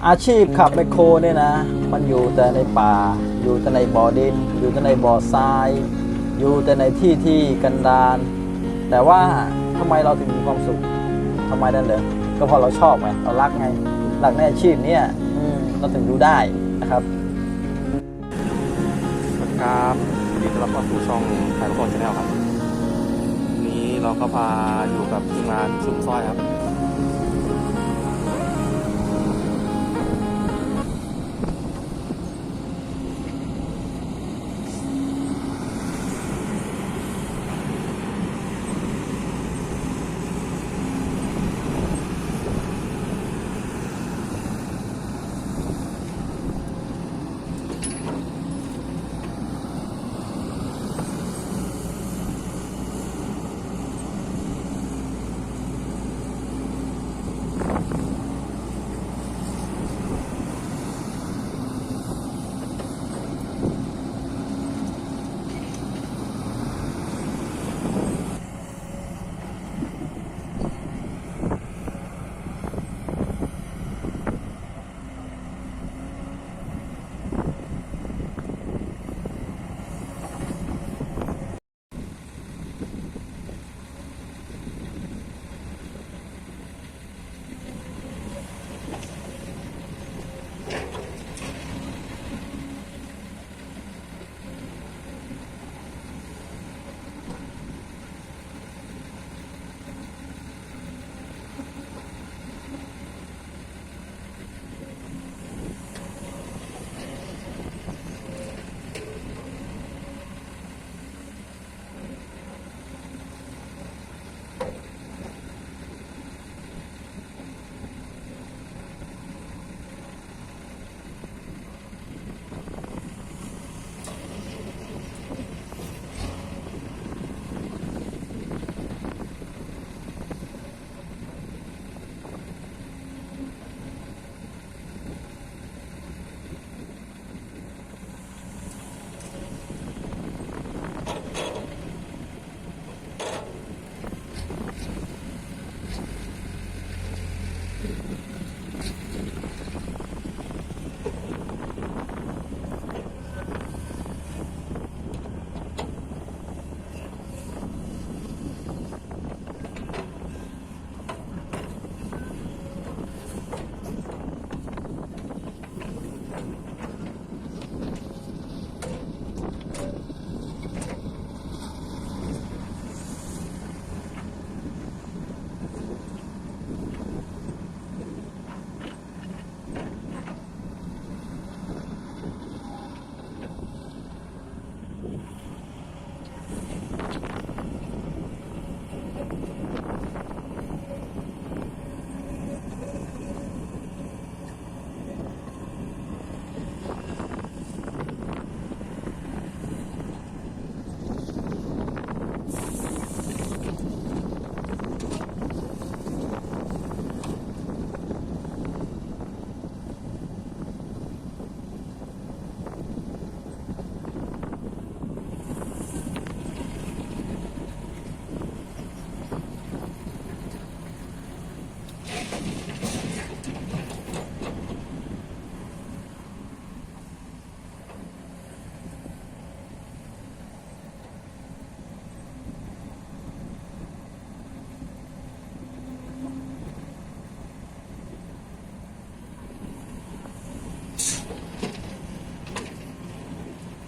อาชีพขับแมคโครเนี่ยนะมันอยู่แต่ในป่าอยู่แต่ในบ่อดินอยู่แต่ในบ่อทรายอยู่แต่ในที่ที่กันดารแต่ว่าทำไมเราถึงมีความสุขทำไมนั่นเลยก็เพราะเราชอบไงเรารักไงรักในอาชีพเนี้ยเราถึงดูได้นะครับสวัสดีครับยินดีต้อนรับเข้าสู่ช่องไทยรถชาแนลครับวันนี้เราก็พาอยู่กับทีมงานสุมสร้อยครับ